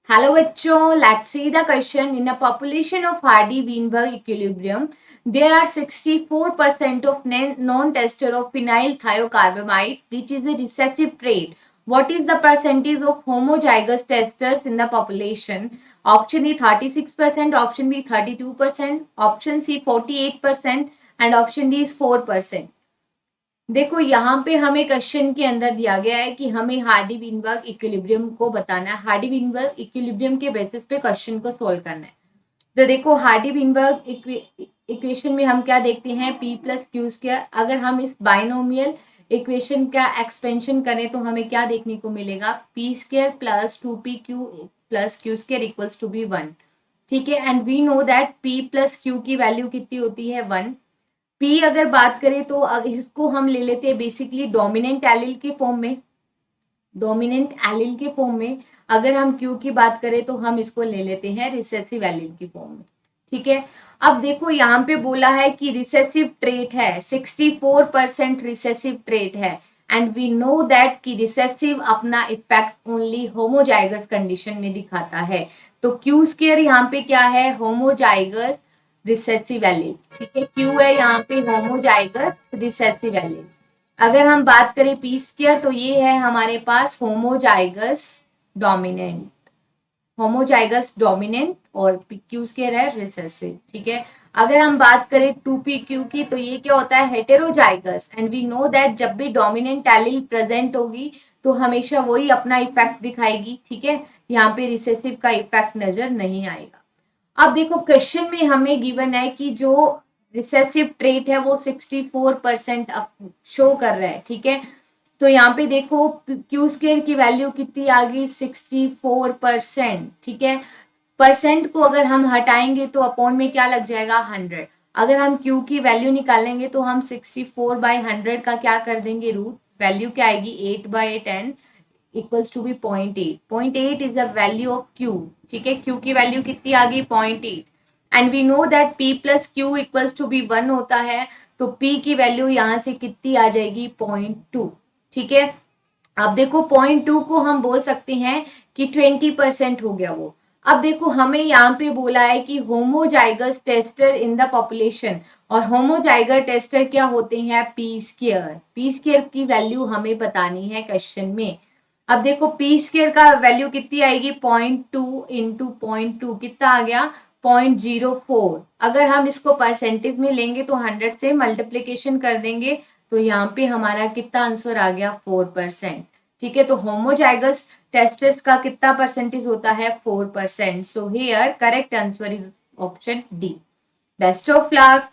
Hello bachcho, let's see the question. In a population of Hardy-Weinberg equilibrium, there are 64% of non-tester of phenyl thiocarbamide, which is a recessive trait. What is the percentage of homozygous testers in the population? Option A 36%, option B 32%, option C 48% and option D is 4%. देखो यहाँ पे हमें question के अंदर दिया गया है कि हमें हार्डी विनबर्ग इक्विलिब्रियम को बताना है। हार्डी विनबर्ग इक्विलिब्रियम के बेसिस पे क्वेश्चन को सोल्व करना है। तो देखो हार्डी विनबर्ग इक्वेशन में हम क्या देखते हैं, p प्लस क्यू स्क्वायर। अगर हम इस बाइनोमियल इक्वेशन का एक्सपेंशन करें तो हमें क्या देखने को मिलेगा, p square plus 2pq plus q square equals to be 1। ठीक है, and we know that p plus q की वैल्यू कितनी होती है 1। पी अगर बात करें तो इसको हम ले लेते हैं बेसिकली डोमिनेंट एलिल के फॉर्म में। डोमिनेंट एलिल के फॉर्म में अगर हम क्यू की बात करें तो हम इसको ले लेते हैं रिसेसिव एलिल की फॉर्म में। ठीक है, अब देखो यहाँ पे बोला है कि रिसेसिव ट्रेट है, 64% रिसेसिव ट्रेट है एंड वी नो दैट कि रिसेसिव अपना इफेक्ट ओनली होमोजाइगस कंडीशन में दिखाता है। तो क्यू स्क्वायर यहाँ पे क्या है, होमोजाइगस रिसेसिव एलील। ठीक है, क्यू है यहाँ पे होमोजाइगस रिसेसिव एलील। अगर हम बात करें पी स्क्वायर तो ये है हमारे पास होमोजाइगस डोमिनेंट, होमोजाइगस डोमिनेंट और क्यू स्क्वायर है रिसेसिव। ठीक है, अगर हम बात करें 2pq की तो ये क्या होता है, heterozygous and we know that जब भी डोमिनेंट एलील प्रेजेंट होगी तो हमेशा वही अपना इफेक्ट दिखाएगी। ठीक है, यहाँ पे रिसेसिव का इफेक्ट नजर नहीं आएगा। अब देखो क्वेश्चन में हमें गिवन है कि जो रिसेसिव ट्रेट है वो 64% शो कर रहा है। ठीक है, तो यहाँ पे देखो क्यू स्क्वायर की वैल्यू कितनी आ गई, 64%। ठीक है, परसेंट को अगर हम हटाएंगे तो अपॉन में क्या लग जाएगा 100। अगर हम क्यू की वैल्यू निकालेंगे तो हम 64/100 का क्या कर देंगे रूट, वैल्यू क्या आएगी 8/10 equals to be 0.8। 0.8 is the value of q. ठीक है, क्यू की वैल्यू कितनी आ गई 0.8 and we know that p plus q equals to be 1 होता है, तो p की वैल्यू यहाँ से कितनी आ जाएगी 0.2। ठीक है, अब देखो 0.2 को हम बोल सकते हैं कि 20% हो गया वो। अब देखो हमें यहाँ पे बोला है कि homozygous tester in the population, और होमोजाइगर टेस्टर क्या होते हैं, पी स्क्वायर। पी स्क्वायर की वैल्यू हमें बतानी है क्वेश्चन में। अब देखो पी स्क्वायर का वैल्यू कितनी आएगी 0.2 इंटू 0.2 कितना आ गया 0.04। अगर हम इसको परसेंटेज में लेंगे तो 100 से मल्टीप्लीकेशन कर देंगे तो यहाँ पे हमारा कितना आंसर आ गया 4%। ठीक है, तो होमोजाइगस टेस्टर्स का कितना परसेंटेज होता है 4%। So here correct answer is option D. Best of luck.